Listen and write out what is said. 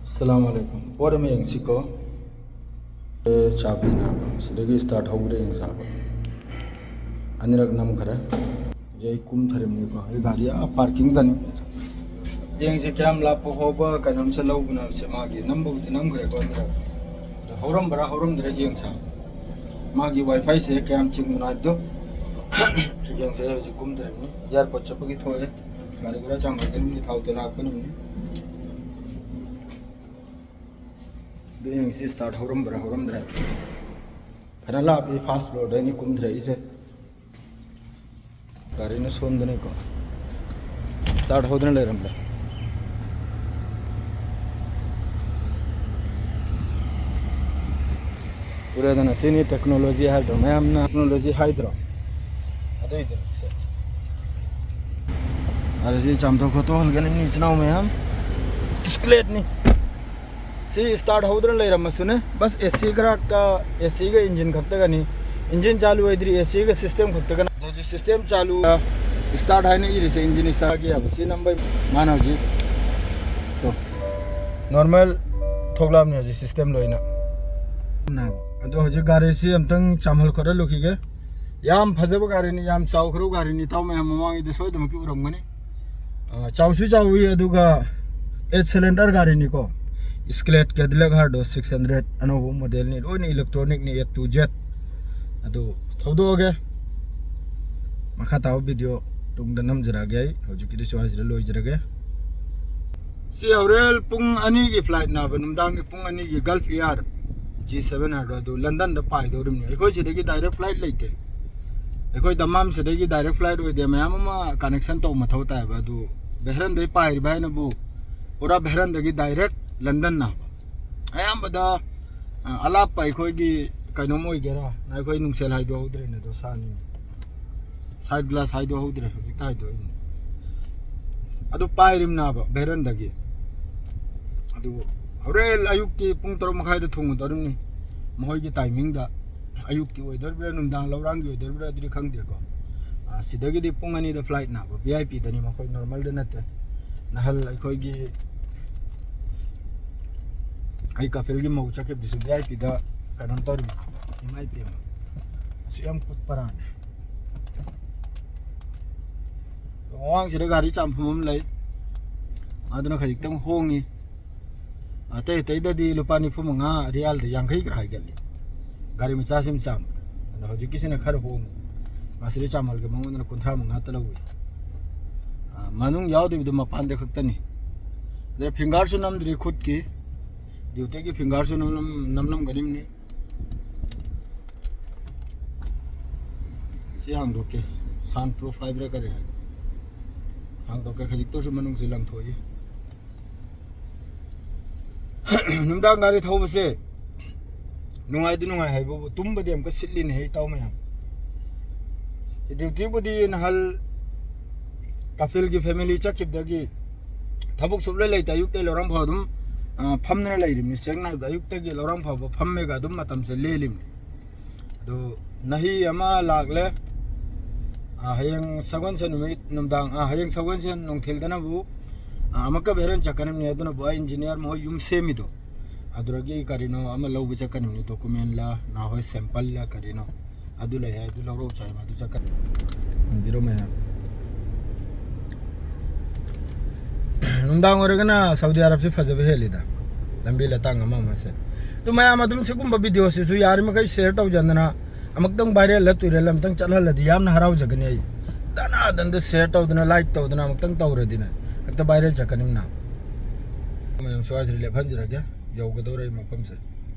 अस्सलामुअलैकुम पोर में यंगसिको चाबी ना सिदगी स्टार्ट होग्रे यंग साब अनिरक नम खरे जय कुम थरमनी को ए गाड़ी आ पार्किंग दनी यंग से क्या लाप होबा कनम से लौबना से मागी नंबर उति नम खरे को अंदर होरम बरा होरम दरे यंग सा मागी वाईफाई से क्या हम चिंग मुना दो यंग से जो कुम थरमनी यार को चपकी थोए गाड़ी गुरा चांग के नि थाउ तो लाप कनी यंग से स्टार्ट होरम बरा होरम दरे फना लाप ये फास्ट फ्लोर दे नि कुम थरे इसे गाड़ी ने सोन दने को स्टार्ट होदने ले रमले पूरे दिन सीनी टेक्नोलॉजी है तो मैं हमने टेक्नोलॉजी हाइड्रो अदे इधर से अरे जी चामतो को तो हलगने नीचे ना में हम स्क्लेट नहीं सी स्टार्ट होदने ले रम सुने बस एसी का एसी का इंजन खत्ते का नहीं इंजन चालू है इधर एसी का सिस्टम खत्ते का जो सिस्टम चालू स्टार्ट है नहीं इधर से इंजन स्टार्ट किया बस ये नंबर मानो जी तो नॉर्मल थोगलाम नहीं जी सिस्टम लोइना ना अदो हजे गाड़ी से हमतंग चामल खरा लुखिगे याम फजब गाड़ी नि याम चावखरो गाड़ी नि ताव मैं ममांग इदे सोय दमकी उरमगनी चावसु चावी अदुगा 8 सिलेंडर गाड़ी नि को स्केलेट कैडिलैक हार्डो 600 अनोबो मॉडल नि ओनी इलेक्ट्रॉनिक नि A to Z अदो थौदोगे मखा ताव वीडियो तुंग दनम जरा गई हजु की सो हाजिर लोय जरगे सी अवरेल पुंग अनि की फ्लाइट ना बनुमदांग पुंग अनि की गल्फ एयर G7 हार्डो लंदन द पाइदोरम नि एखोय सिदगी डायरेक्ट फ्लाइट लेते एखोय दमाम सिदगी डायरेक्ट फ्लाइट ओइदे मयाम मा कनेक्शन तो मथौ ताय बदु बेहरन दे पाइर बायन बु पूरा बेहरन दगी डायरेक्ट लंदन ना अयाम बदा अलाप पाइ खोय की कनो मोय गेरा ना खोय नुंगसेल हाइदो होद्रे ने दो सानी साइड ग्लास हाइदो होद्रे हजिक ताइदो अदु पाइरिम ना बा बेहरन दगी अदु हरेल अयुक की पुंग तरो मखाय द थुंग दरमनी मोय की टाइमिंग दा अयुक की ओइदर ब्रे नुंदांग लौरांग की ओइदर ब्रे द्रि खंग दे को सिदगी दि पुंग अनि द फ्लाइट ना बा VIP दनी मखोय नॉर्मल द नते नहल अखोय की आई कफिल की मौचा के दिसु VIP दा कनन तोर MIP असुयम कुत परान वांग सिद गाड़ी चामफुम लै आदना खजिक होंगी अतै तै ददी लुपा निफुमंगा रियाल दे यांखै ग्राय गल्ली गाड़ी में चासिम चाम हजि किसिना खर होंग मासरि चामल के मंगन कुंथरा मंगा तलवि मनुंग यावदि बिदु मपान दे खक्तनी दे फिंगर सु नमद्रि खुद की ड्यूटी की फिंगर सु नम गनिम नि से हांग दोके सान प्रूफ फाइबर करे हांग दोके खजिक तो सु मनुंग से लंग थोई नुमदांग गाड़ी थौबसे नुंगाइदि नुंगाइ हाइबो तुमबदि हमका सिटलिन हे ताव मयाम ड्यूटी बुदि नहल कफिल की फैमिली चकिबदगी थबुक सुबले लेता युक्ते लोरम फदुम फमने लेरिम सेंगना युक्ते की लोरम फब फममेगा दुम मतम से लेलिम दो नहीं अमा लागले हयंग सगन से नुमित नुमदांग हयंग सगन से नोंथिल दनबु अमक बेरन चकनम ने अदुना बॉय इंजीनियर मो युम सेमिदो अदुरगी करिनो अम लौब चकनम ने डॉक्यूमेंट ला ना होय सैंपल ला करिनो अदु ले है अदु लौरो चाय मा अदु चकन बिरो में नुंदांग ओरगना सऊदी अरब से फजब हेलिदा लंबी लतांग अमा से तो मैं अदुम से गुम वीडियो से सु यार मकै शेयर तौ जंदना अमकदंग वायरल लतुरे लमतंग चलहलदि यामना हराव जगने आई दना दंद शेयर तौ दना लाइक तौ दना अमकदंग तौरदिना एक तो वायरल चकनिम ना मैं स्वाज रिले भंजरा क्या योगदोरे मफम से